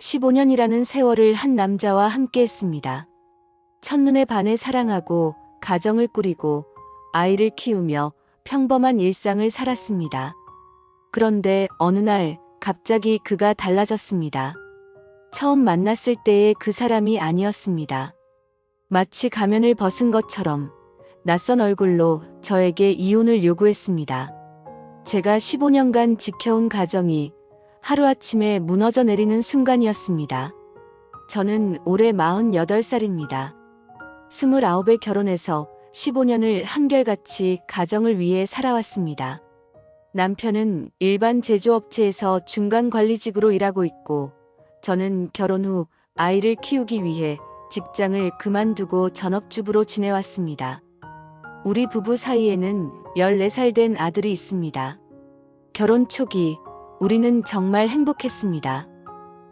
15년이라는 세월을 한 남자와 함께 했습니다. 첫눈에 반해 사랑하고 가정을 꾸리고 아이를 키우며 평범한 일상을 살았습니다. 그런데 어느 날 갑자기 그가 달라졌습니다. 처음 만났을 때의 그 사람이 아니었습니다. 마치 가면을 벗은 것처럼 낯선 얼굴로 저에게 이혼을 요구했습니다. 제가 15년간 지켜온 가정이 하루아침에 무너져 내리는 순간이었습니다. 저는 올해 48살입니다. 29에 결혼해서 15년을 한결같이 가정을 위해 살아왔습니다. 남편은 일반 제조업체에서 중간관리직으로 일하고 있고, 저는 결혼 후 아이를 키우기 위해 직장을 그만두고 전업주부로 지내왔습니다. 우리 부부 사이에는 14살 된 아들이 있습니다. 결혼 초기 우리는 정말 행복했습니다.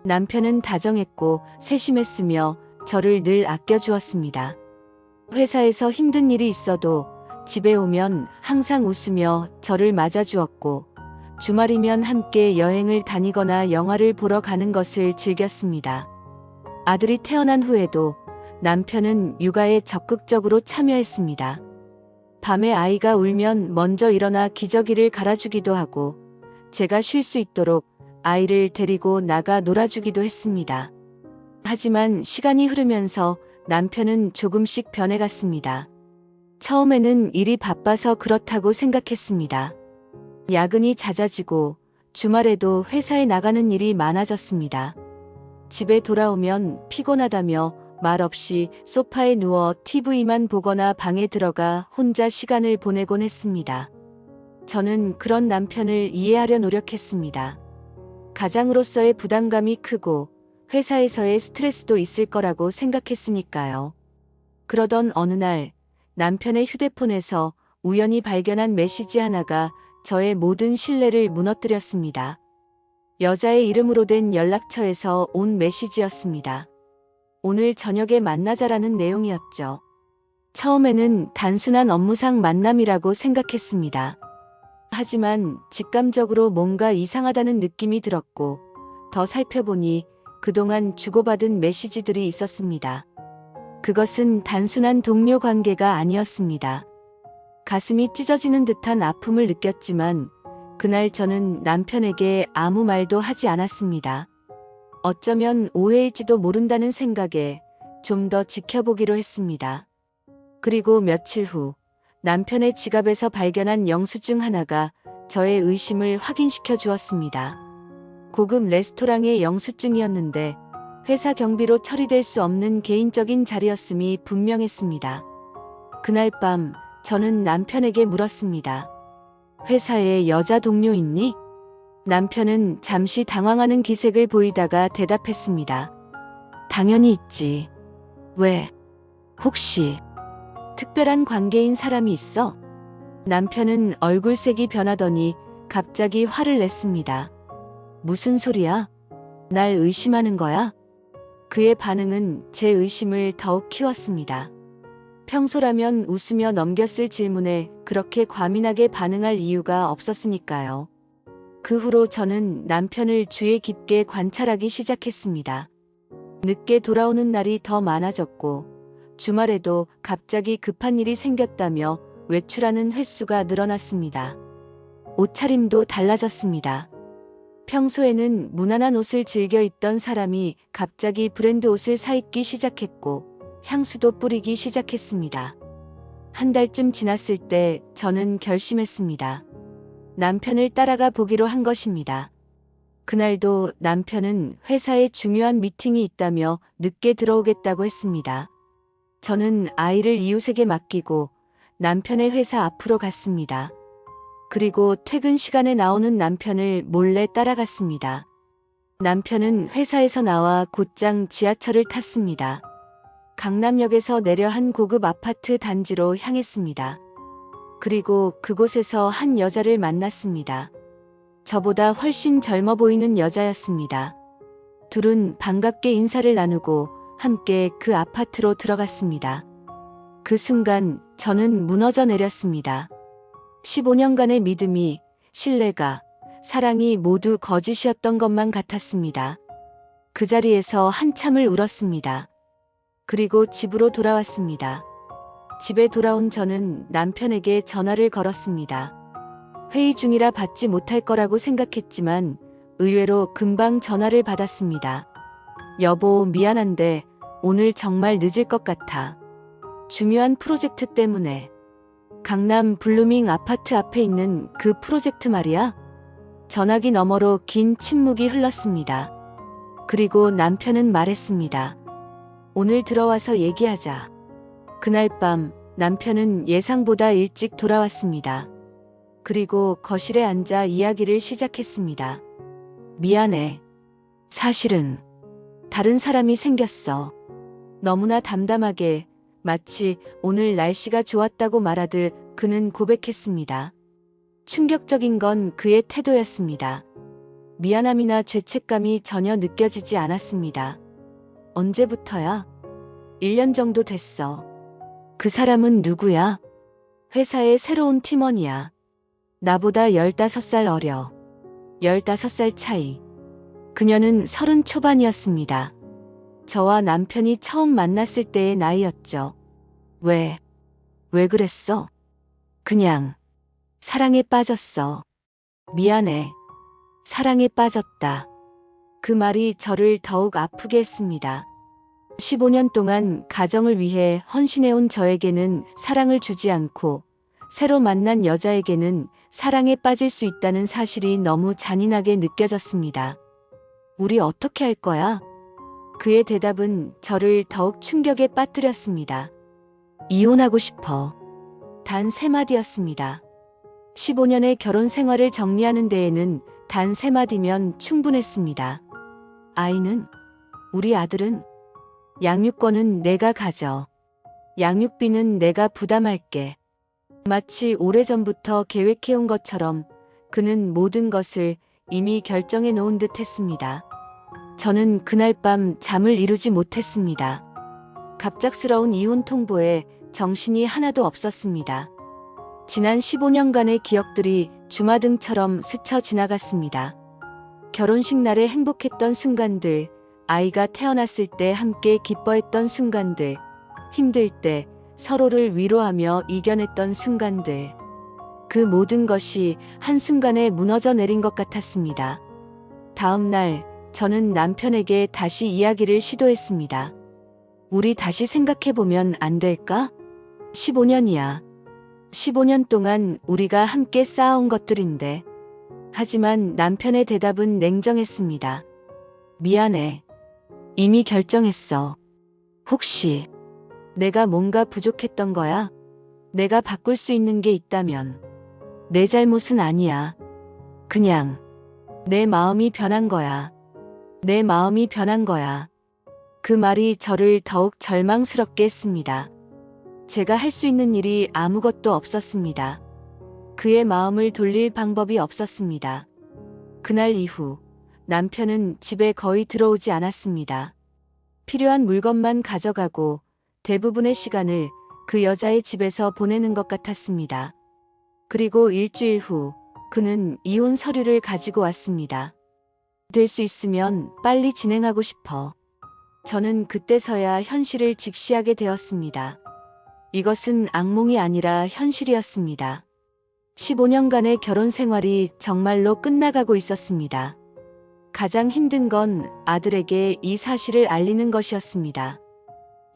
남편은 다정했고 세심했으며 저를 늘 아껴주었습니다. 회사에서 힘든 일이 있어도 집에 오면 항상 웃으며 저를 맞아주었고, 주말이면 함께 여행을 다니거나 영화를 보러 가는 것을 즐겼습니다. 아들이 태어난 후에도 남편은 육아에 적극적으로 참여했습니다. 밤에 아이가 울면 먼저 일어나 기저귀를 갈아주기도 하고, 제가 쉴 수 있도록 아이를 데리고 나가 놀아주기도 했습니다. 하지만 시간이 흐르면서 남편은 조금씩 변해갔습니다. 처음에는 일이 바빠서 그렇다고 생각했습니다. 야근이 잦아지고 주말에도 회사에 나가는 일이 많아졌습니다. 집에 돌아오면 피곤하다며 말없이 소파에 누워 TV만 보거나 방에 들어가 혼자 시간을 보내곤 했습니다. 저는 그런 남편을 이해하려 노력했습니다. 가장으로서의 부담감이 크고 회사에서의 스트레스도 있을 거라고 생각했으니까요. 그러던 어느 날 남편의 휴대폰에서 우연히 발견한 메시지 하나가 저의 모든 신뢰를 무너뜨렸습니다. 여자의 이름으로 된 연락처에서 온 메시지였습니다. 오늘 저녁에 만나자라는 내용이었죠. 처음에는 단순한 업무상 만남이라고 생각했습니다. 하지만 직감적으로 뭔가 이상하다는 느낌이 들었고, 더 살펴보니 그동안 주고받은 메시지들이 있었습니다. 그것은 단순한 동료 관계가 아니었습니다. 가슴이 찢어지는 듯한 아픔을 느꼈지만 그날 저는 남편에게 아무 말도 하지 않았습니다. 어쩌면 오해일지도 모른다는 생각에 좀 더 지켜보기로 했습니다. 그리고 며칠 후 남편의 지갑에서 발견한 영수증 하나가 저의 의심을 확인시켜 주었습니다. 고급 레스토랑의 영수증이었는데 회사 경비로 처리될 수 없는 개인적인 자리였음이 분명했습니다. 그날 밤 저는 남편에게 물었습니다. 회사에 여자 동료 있니? 남편은 잠시 당황하는 기색을 보이다가 대답했습니다. 당연히 있지. 왜? 혹시 특별한 관계인 사람이 있어? 남편은 얼굴색이 변하더니 갑자기 화를 냈습니다. 무슨 소리야? 날 의심하는 거야? 그의 반응은 제 의심을 더욱 키웠습니다. 평소라면 웃으며 넘겼을 질문에 그렇게 과민하게 반응할 이유가 없었으니까요. 그 후로 저는 남편을 주의 깊게 관찰하기 시작했습니다. 늦게 돌아오는 날이 더 많아졌고, 주말에도 갑자기 급한 일이 생겼다며 외출하는 횟수가 늘어났습니다. 옷차림도 달라졌습니다. 평소에는 무난한 옷을 즐겨 입던 사람이 갑자기 브랜드 옷을 사입기 시작했고, 향수도 뿌리기 시작했습니다. 한 달쯤 지났을 때 저는 결심했습니다. 남편을 따라가 보기로 한 것입니다. 그날도 남편은 회사에 중요한 미팅이 있다며 늦게 들어오겠다고 했습니다. 저는 아이를 이웃에게 맡기고 남편의 회사 앞으로 갔습니다. 그리고 퇴근 시간에 나오는 남편을 몰래 따라갔습니다. 남편은 회사에서 나와 곧장 지하철을 탔습니다. 강남역에서 내려 한 고급 아파트 단지로 향했습니다. 그리고 그곳에서 한 여자를 만났습니다. 저보다 훨씬 젊어 보이는 여자였습니다. 둘은 반갑게 인사를 나누고 함께 그 아파트로 들어갔습니다. 그 순간 저는 무너져 내렸습니다. 15년간의 믿음이, 신뢰가, 사랑이 모두 거짓이었던 것만 같았습니다. 그 자리에서 한참을 울었습니다. 그리고 집으로 돌아왔습니다. 집에 돌아온 저는 남편에게 전화를 걸었습니다. 회의 중이라 받지 못할 거라고 생각했지만 의외로 금방 전화를 받았습니다. 여보, 미안한데 오늘 정말 늦을 것 같아. 중요한 프로젝트 때문에. 강남 블루밍 아파트 앞에 있는 그 프로젝트 말이야? 전화기 너머로 긴 침묵이 흘렀습니다. 그리고 남편은 말했습니다. 오늘 들어와서 얘기하자. 그날 밤 남편은 예상보다 일찍 돌아왔습니다. 그리고 거실에 앉아 이야기를 시작했습니다. 미안해. 사실은 다른 사람이 생겼어. 너무나 담담하게 마치 오늘 날씨가 좋았다고 말하듯 그는 고백했습니다. 충격적인 건 그의 태도였습니다. 미안함이나 죄책감이 전혀 느껴지지 않았습니다. 언제부터야? 1년 정도 됐어. 그 사람은 누구야? 회사의 새로운 팀원이야. 나보다 15살 어려. 15살 차이. 그녀는 30 초반이었습니다. 저와 남편이 처음 만났을 때의 나이였죠. 왜 그랬어? 그냥 사랑에 빠졌어. 미안해. 사랑에 빠졌다. 그 말이 저를 더욱 아프게 했습니다. 15년 동안 가정을 위해 헌신해온 저에게는 사랑을 주지 않고 새로 만난 여자에게는 사랑에 빠질 수 있다는 사실이 너무 잔인하게 느껴졌습니다. 우리 어떻게 할 거야? 그의 대답은 저를 더욱 충격에 빠뜨렸습니다. 이혼하고 싶어. 단 3마디였습니다. 15년의 결혼 생활을 정리하는 데에는 단 3마디면 충분했습니다. 아이는? 우리 아들은? 양육권은 내가 가져. 양육비는 내가 부담할게. 마치 오래전부터 계획해온 것처럼 그는 모든 것을 이미 결정해 놓은 듯 했습니다. 저는 그날 밤 잠을 이루지 못했습니다. 갑작스러운 이혼 통보에 정신이 하나도 없었습니다. 지난 15년간의 기억들이 주마등처럼 스쳐 지나갔습니다. 결혼식 날에 행복했던 순간들, 아이가 태어났을 때 함께 기뻐했던 순간들, 힘들 때 서로를 위로하며 이겨냈던 순간들. 그 모든 것이 한순간에 무너져 내린 것 같았습니다. 다음 날 저는 남편에게 다시 이야기를 시도했습니다. 우리 다시 생각해보면 안 될까? 15년이야. 15년 동안 우리가 함께 쌓아온 것들인데. 하지만 남편의 대답은 냉정했습니다. 미안해. 이미 결정했어. 혹시 내가 뭔가 부족했던 거야? 내가 바꿀 수 있는 게 있다면. 내 잘못은 아니야. 그냥 내 마음이 변한 거야. 내 마음이 변한 거야. 그 말이 저를 더욱 절망스럽게 했습니다. 제가 할 수 있는 일이 아무것도 없었습니다. 그의 마음을 돌릴 방법이 없었습니다. 그날 이후 남편은 집에 거의 들어오지 않았습니다. 필요한 물건만 가져가고 대부분의 시간을 그 여자의 집에서 보내는 것 같았습니다. 그리고 일주일 후 그는 이혼 서류를 가지고 왔습니다. 될 수 있으면 빨리 진행하고 싶어. 저는 그때서야 현실을 직시하게 되었습니다. 이것은 악몽이 아니라 현실이었습니다. 15년간의 결혼 생활이 정말로 끝나가고 있었습니다. 가장 힘든 건 아들에게 이 사실을 알리는 것이었습니다.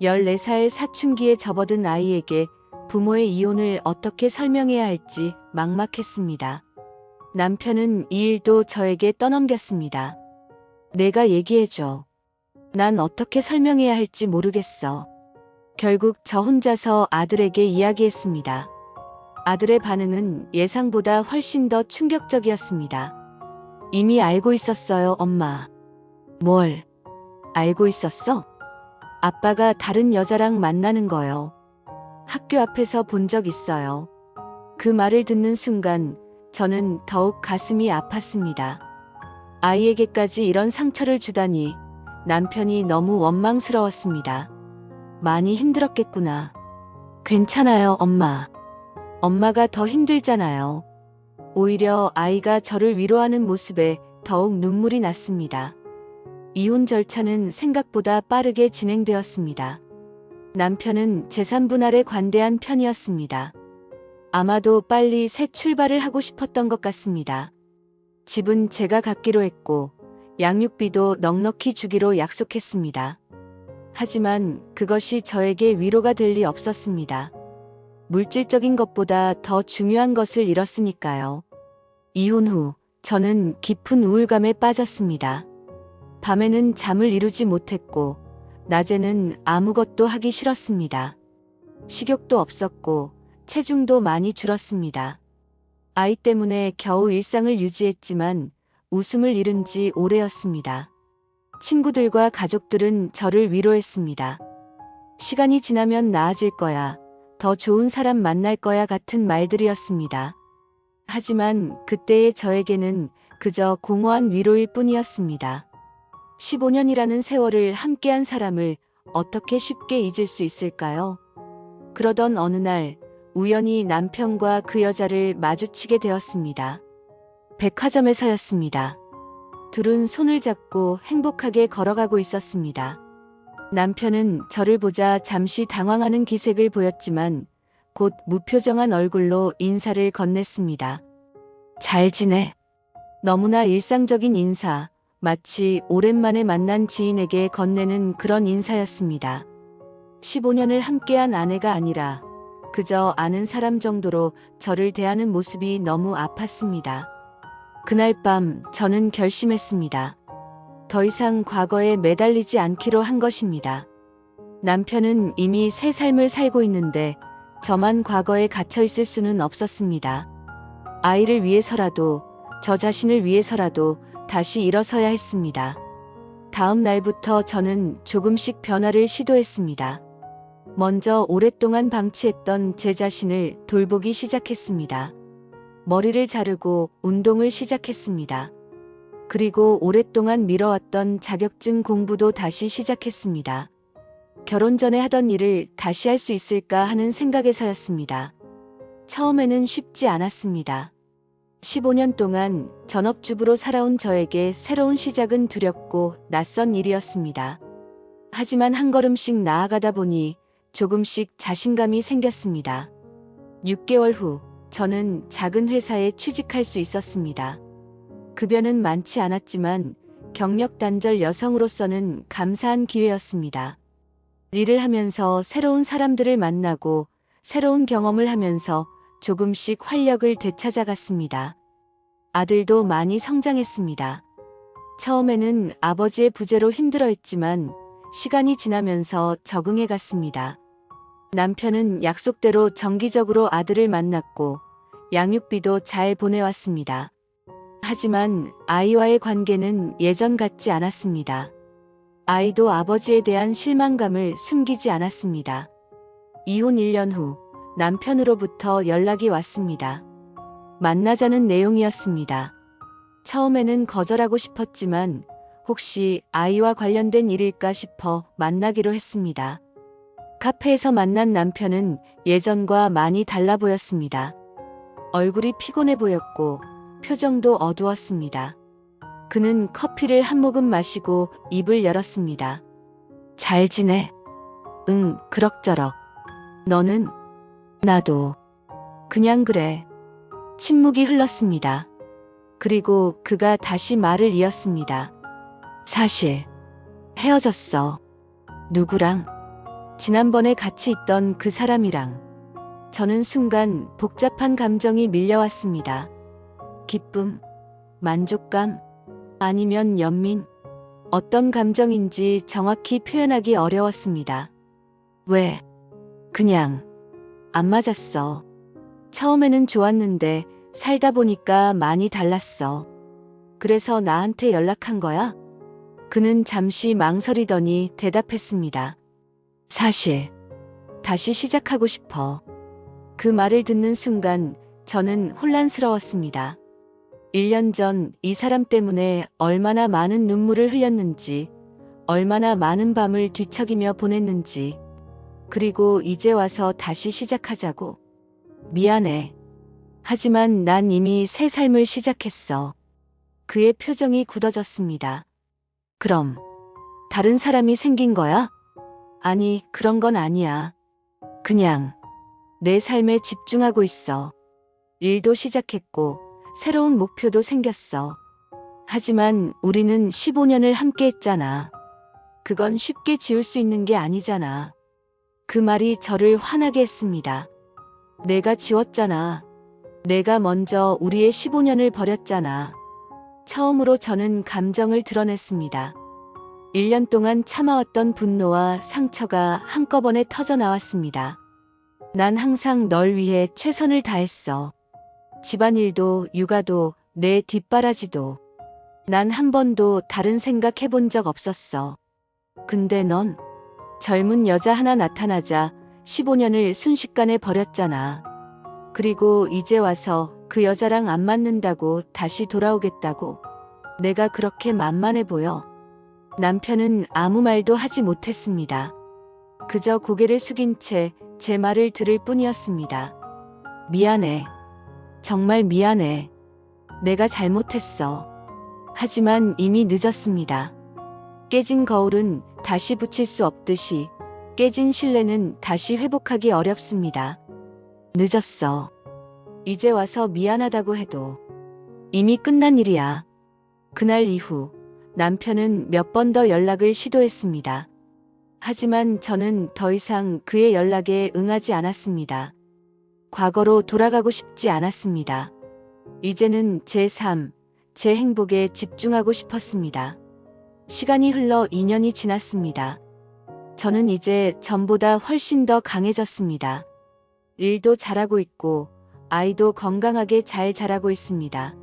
14살 사춘기에 접어든 아이에게 부모의 이혼을 어떻게 설명해야 할지 막막했습니다. 남편은 이 일도 저에게 떠넘겼습니다. 내가 얘기해줘. 난 어떻게 설명해야 할지 모르겠어. 결국 저 혼자서 아들에게 이야기했습니다. 아들의 반응은 예상보다 훨씬 더 충격적이었습니다. 이미 알고 있었어요, 엄마. 뭘? 알고 있었어? 아빠가 다른 여자랑 만나는 거요. 학교 앞에서 본 적 있어요. 그 말을 듣는 순간 저는 더욱 가슴이 아팠습니다. 아이에게까지 이런 상처를 주다니 남편이 너무 원망스러웠습니다. 많이 힘들었겠구나. 괜찮아요, 엄마. 엄마가 더 힘들잖아요. 오히려 아이가 저를 위로하는 모습에 더욱 눈물이 났습니다. 이혼 절차는 생각보다 빠르게 진행되었습니다. 남편은 재산 분할에 관대한 편이었습니다. 아마도 빨리 새 출발을 하고 싶었던 것 같습니다. 집은 제가 갖기로 했고 양육비도 넉넉히 주기로 약속했습니다. 하지만 그것이 저에게 위로가 될 리 없었습니다. 물질적인 것보다 더 중요한 것을 잃었으니까요. 이혼 후 저는 깊은 우울감에 빠졌습니다. 밤에는 잠을 이루지 못했고 낮에는 아무것도 하기 싫었습니다. 식욕도 없었고 체중도 많이 줄었습니다. 아이 때문에 겨우 일상을 유지했지만 웃음을 잃은 지 오래였습니다. 친구들과 가족들은 저를 위로했습니다. 시간이 지나면 나아질 거야, 더 좋은 사람 만날 거야 같은 말들이었습니다. 하지만 그때의 저에게는 그저 공허한 위로일 뿐이었습니다. 15년이라는 세월을 함께한 사람을 어떻게 쉽게 잊을 수 있을까요? 그러던 어느 날 우연히 남편과 그 여자를 마주치게 되었습니다. 백화점에서였습니다. 둘은 손을 잡고 행복하게 걸어가고 있었습니다. 남편은 저를 보자 잠시 당황하는 기색을 보였지만 곧 무표정한 얼굴로 인사를 건넸습니다. 잘 지내? 너무나 일상적인 인사, 마치 오랜만에 만난 지인에게 건네는 그런 인사였습니다. 15년을 함께한 아내가 아니라 그저 아는 사람 정도로 저를 대하는 모습이 너무 아팠습니다. 그날 밤 저는 결심했습니다. 더 이상 과거에 매달리지 않기로 한 것입니다. 남편은 이미 새 삶을 살고 있는데 저만 과거에 갇혀 있을 수는 없었습니다. 아이를 위해서라도, 저 자신을 위해서라도 다시 일어서야 했습니다. 다음 날부터 저는 조금씩 변화를 시도했습니다. 먼저 오랫동안 방치했던 제 자신을 돌보기 시작했습니다. 머리를 자르고 운동을 시작했습니다. 그리고 오랫동안 미뤄왔던 자격증 공부도 다시 시작했습니다. 결혼 전에 하던 일을 다시 할 수 있을까 하는 생각에서였습니다. 처음에는 쉽지 않았습니다. 15년 동안 전업주부로 살아온 저에게 새로운 시작은 두렵고 낯선 일이었습니다. 하지만 한 걸음씩 나아가다 보니 조금씩 자신감이 생겼습니다. 6개월 후 저는 작은 회사에 취직할 수 있었습니다. 급여는 많지 않았지만 경력 단절 여성으로서는 감사한 기회였습니다. 일을 하면서 새로운 사람들을 만나고 새로운 경험을 하면서 조금씩 활력을 되찾아갔습니다. 아들도 많이 성장했습니다. 처음에는 아버지의 부재로 힘들어했지만 시간이 지나면서 적응해 갔습니다. 남편은 약속대로 정기적으로 아들을 만났고 양육비도 잘 보내왔습니다. 하지만 아이와의 관계는 예전 같지 않았습니다. 아이도 아버지에 대한 실망감을 숨기지 않았습니다. 이혼 1년 후 남편으로부터 연락이 왔습니다. 만나자는 내용이었습니다. 처음에는 거절하고 싶었지만 혹시 아이와 관련된 일일까 싶어 만나기로 했습니다. 카페에서 만난 남편은 예전과 많이 달라 보였습니다. 얼굴이 피곤해 보였고 표정도 어두웠습니다. 그는 커피를 한 모금 마시고 입을 열었습니다. 잘 지내? 응, 그럭저럭. 너는? 나도. 그냥 그래. 침묵이 흘렀습니다. 그리고 그가 다시 말을 이었습니다. 사실 헤어졌어. 누구랑? 지난번에 같이 있던 그 사람이랑. 저는 순간 복잡한 감정이 밀려왔습니다. 기쁨, 만족감, 아니면 연민. 어떤 감정인지 정확히 표현하기 어려웠습니다. 왜? 그냥 안 맞았어. 처음에는 좋았는데 살다 보니까 많이 달랐어. 그래서 나한테 연락한 거야? 그는 잠시 망설이더니 대답했습니다. 사실 다시 시작하고 싶어. 그 말을 듣는 순간 저는 혼란스러웠습니다. 1년 전 이 사람 때문에 얼마나 많은 눈물을 흘렸는지, 얼마나 많은 밤을 뒤척이며 보냈는지, 그리고 이제 와서 다시 시작하자고. 미안해. 하지만 난 이미 새 삶을 시작했어. 그의 표정이 굳어졌습니다. 그럼 다른 사람이 생긴 거야? 아니, 그런 건 아니야. 그냥 내 삶에 집중하고 있어. 일도 시작했고 새로운 목표도 생겼어. 하지만 우리는 15년을 함께 했잖아. 그건 쉽게 지울 수 있는 게 아니잖아. 그 말이 저를 화나게 했습니다. 내가 지웠잖아. 내가 먼저 우리의 15년을 버렸잖아. 처음으로 저는 감정을 드러냈습니다. 1년 동안 참아왔던 분노와 상처가 한꺼번에 터져 나왔습니다. 난 항상 널 위해 최선을 다했어. 집안일도 육아도 내 뒷바라지도. 난 한 번도 다른 생각 해본 적 없었어. 근데 넌 젊은 여자 하나 나타나자 15년을 순식간에 버렸잖아. 그리고 이제 와서 그 여자랑 안 맞는다고 다시 돌아오겠다고. 내가 그렇게 만만해 보여? 남편은 아무 말도 하지 못했습니다. 그저 고개를 숙인 채 제 말을 들을 뿐이었습니다. 미안해. 정말 미안해. 내가 잘못했어. 하지만 이미 늦었습니다. 깨진 거울은 다시 붙일 수 없듯이 깨진 신뢰는 다시 회복하기 어렵습니다. 늦었어. 이제 와서 미안하다고 해도 이미 끝난 일이야. 그날 이후 남편은 몇 번 더 연락을 시도했습니다. 하지만 저는 더 이상 그의 연락에 응하지 않았습니다. 과거로 돌아가고 싶지 않았습니다. 이제는 제 삶, 제 행복에 집중하고 싶었습니다. 시간이 흘러 2년이 지났습니다. 저는 이제 전보다 훨씬 더 강해졌습니다. 일도 잘하고 있고 아이도 건강하게 잘 자라고 있습니다.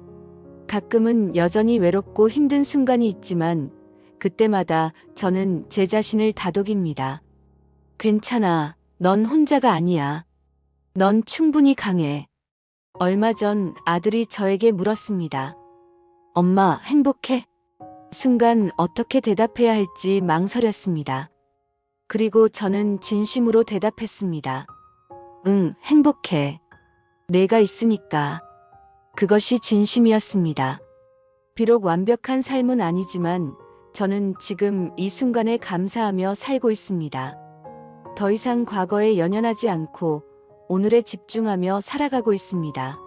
가끔은 여전히 외롭고 힘든 순간이 있지만 그때마다 저는 제 자신을 다독입니다. 괜찮아. 넌 혼자가 아니야. 넌 충분히 강해. 얼마 전 아들이 저에게 물었습니다. 엄마, 행복해? 순간 어떻게 대답해야 할지 망설였습니다. 그리고 저는 진심으로 대답했습니다. 응, 행복해. 내가 있으니까. 그것이 진심이었습니다. 비록 완벽한 삶은 아니지만 저는 지금 이 순간에 감사하며 살고 있습니다. 더 이상 과거에 연연하지 않고 오늘에 집중하며 살아가고 있습니다.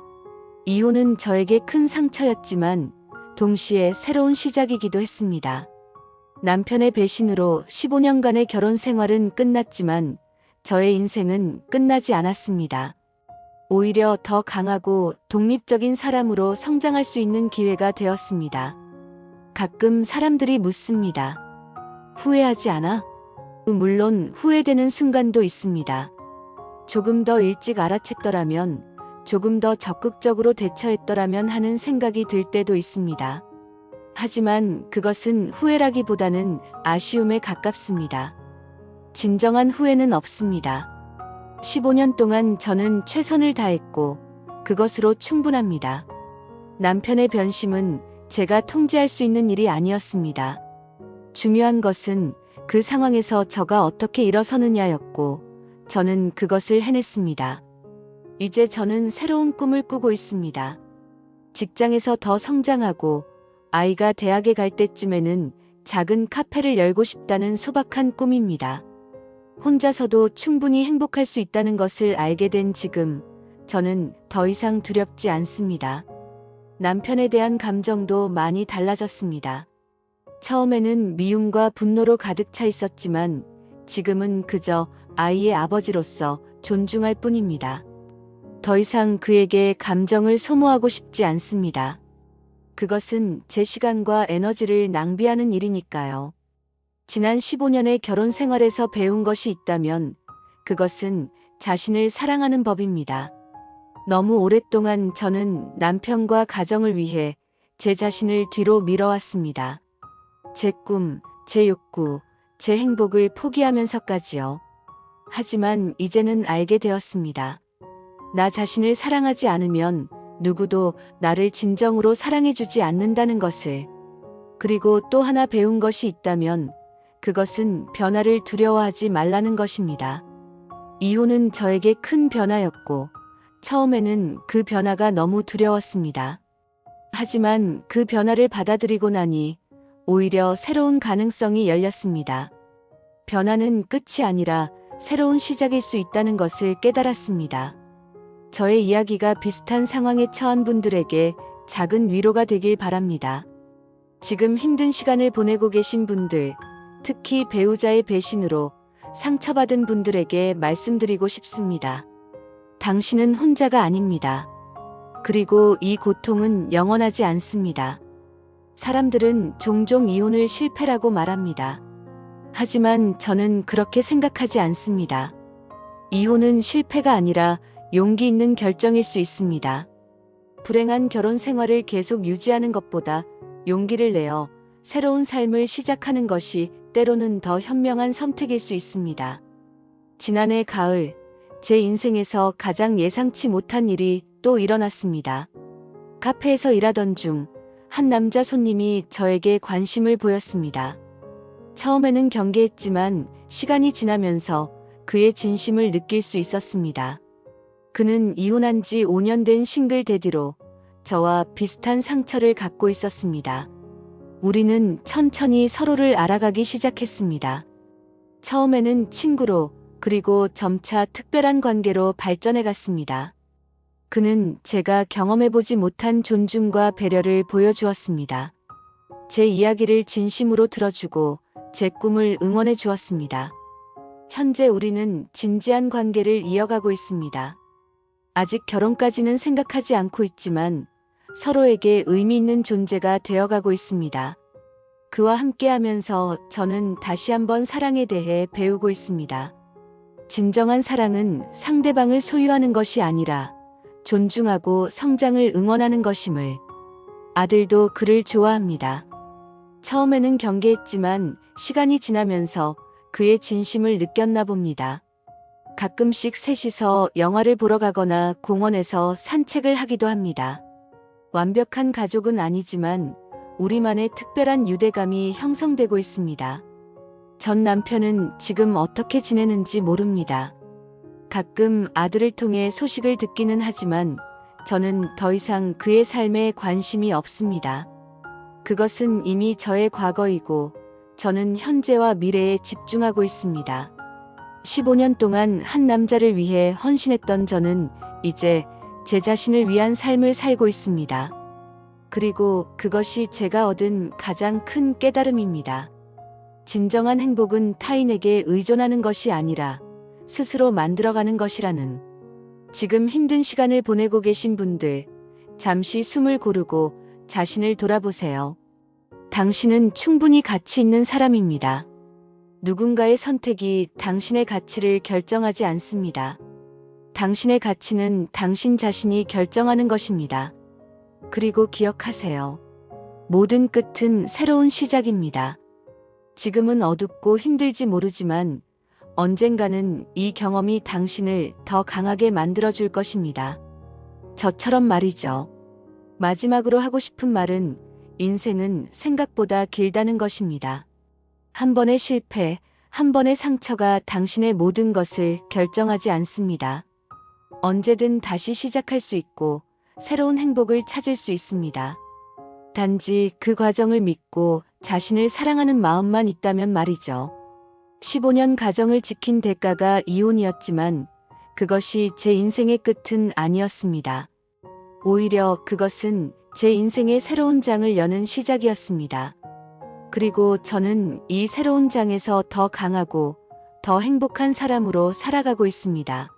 이혼은 저에게 큰 상처였지만 동시에 새로운 시작이기도 했습니다. 남편의 배신으로 15년간의 결혼 생활은 끝났지만 저의 인생은 끝나지 않았습니다. 오히려 더 강하고 독립적인 사람으로 성장할 수 있는 기회가 되었습니다. 가끔 사람들이 묻습니다. 후회하지 않아? 물론 후회되는 순간도 있습니다. 조금 더 일찍 알아챘더라면, 조금 더 적극적으로 대처했더라면 하는 생각이 들 때도 있습니다. 하지만 그것은 후회라기보다는 아쉬움에 가깝습니다. 진정한 후회는 없습니다. 15년 동안 저는 최선을 다했고 그것으로 충분합니다. 남편의 변심은 제가 통제할 수 있는 일이 아니었습니다. 중요한 것은 그 상황에서 저가 어떻게 일어서느냐였고 저는 그것을 해냈습니다. 이제 저는 새로운 꿈을 꾸고 있습니다. 직장에서 더 성장하고 아이가 대학에 갈 때쯤에는 작은 카페를 열고 싶다는 소박한 꿈입니다. 혼자서도 충분히 행복할 수 있다는 것을 알게 된 지금 저는 더 이상 두렵지 않습니다. 남편에 대한 감정도 많이 달라졌습니다. 처음에는 미움과 분노로 가득 차 있었지만 지금은 그저 아이의 아버지로서 존중할 뿐입니다. 더 이상 그에게 감정을 소모하고 싶지 않습니다. 그것은 제 시간과 에너지를 낭비하는 일이니까요. 지난 15년의 결혼 생활에서 배운 것이 있다면 그것은 자신을 사랑하는 법입니다. 너무 오랫동안 저는 남편과 가정을 위해 제 자신을 뒤로 밀어왔습니다. 제 꿈, 제 욕구, 제 행복을 포기하면서까지요. 하지만 이제는 알게 되었습니다. 나 자신을 사랑하지 않으면 누구도 나를 진정으로 사랑해주지 않는다는 것을. 그리고 또 하나 배운 것이 있다면 그것은 변화를 두려워하지 말라는 것입니다. 이혼은 저에게 큰 변화였고 처음에는 그 변화가 너무 두려웠습니다. 하지만 그 변화를 받아들이고 나니 오히려 새로운 가능성이 열렸습니다. 변화는 끝이 아니라 새로운 시작일 수 있다는 것을 깨달았습니다. 저의 이야기가 비슷한 상황에 처한 분들에게 작은 위로가 되길 바랍니다. 지금 힘든 시간을 보내고 계신 분들, 특히 배우자의 배신으로 상처받은 분들에게 말씀드리고 싶습니다. 당신은 혼자가 아닙니다. 그리고 이 고통은 영원하지 않습니다. 사람들은 종종 이혼을 실패라고 말합니다. 하지만 저는 그렇게 생각하지 않습니다. 이혼은 실패가 아니라 용기 있는 결정일 수 있습니다. 불행한 결혼 생활을 계속 유지하는 것보다 용기를 내어 새로운 삶을 시작하는 것이 때로는 더 현명한 선택일 수 있습니다. 지난해 가을, 제 인생에서 가장 예상치 못한 일이 또 일어났습니다. 카페에서 일하던 중 한 남자 손님이 저에게 관심을 보였습니다. 처음에는 경계했지만 시간이 지나면서 그의 진심을 느낄 수 있었습니다. 그는 이혼한 지 5년 된 싱글 대디로 저와 비슷한 상처를 갖고 있었습니다. 우리는 천천히 서로를 알아가기 시작했습니다. 처음에는 친구로, 그리고 점차 특별한 관계로 발전해 갔습니다. 그는 제가 경험해보지 못한 존중과 배려를 보여주었습니다. 제 이야기를 진심으로 들어주고 제 꿈을 응원해 주었습니다. 현재 우리는 진지한 관계를 이어가고 있습니다. 아직 결혼까지는 생각하지 않고 있지만 서로에게 의미 있는 존재가 되어가고 있습니다. 그와 함께하면서 저는 다시 한번 사랑에 대해 배우고 있습니다. 진정한 사랑은 상대방을 소유하는 것이 아니라 존중하고 성장을 응원하는 것임을. 아들도 그를 좋아합니다. 처음에는 경계했지만 시간이 지나면서 그의 진심을 느꼈나 봅니다. 가끔씩 셋이서 영화를 보러 가거나 공원에서 산책을 하기도 합니다. 완벽한 가족은 아니지만 우리만의 특별한 유대감이 형성되고 있습니다. 전 남편은 지금 어떻게 지내는지 모릅니다. 가끔 아들을 통해 소식을 듣기는 하지만 저는 더 이상 그의 삶에 관심이 없습니다. 그것은 이미 저의 과거이고 저는 현재와 미래에 집중하고 있습니다. 15년 동안 한 남자를 위해 헌신했던 저는 이제 제 자신을 위한 삶을 살고 있습니다. 그리고 그것이 제가 얻은 가장 큰 깨달음입니다. 진정한 행복은 타인에게 의존하는 것이 아니라 스스로 만들어가는 것이라는. 지금 힘든 시간을 보내고 계신 분들, 잠시 숨을 고르고 자신을 돌아보세요. 당신은 충분히 가치 있는 사람입니다. 누군가의 선택이 당신의 가치를 결정하지 않습니다. 당신의 가치는 당신 자신이 결정하는 것입니다. 그리고 기억하세요. 모든 끝은 새로운 시작입니다. 지금은 어둡고 힘들지 모르지만 언젠가는 이 경험이 당신을 더 강하게 만들어줄 것입니다. 저처럼 말이죠. 마지막으로 하고 싶은 말은 인생은 생각보다 길다는 것입니다. 한 번의 실패, 한 번의 상처가 당신의 모든 것을 결정하지 않습니다. 언제든 다시 시작할 수 있고 새로운 행복을 찾을 수 있습니다. 단지 그 과정을 믿고 자신을 사랑하는 마음만 있다면 말이죠. 15년 가정을 지킨 대가가 이혼이었지만 그것이 제 인생의 끝은 아니었습니다. 오히려 그것은 제 인생의 새로운 장을 여는 시작이었습니다. 그리고 저는 이 새로운 장에서 더 강하고 더 행복한 사람으로 살아가고 있습니다.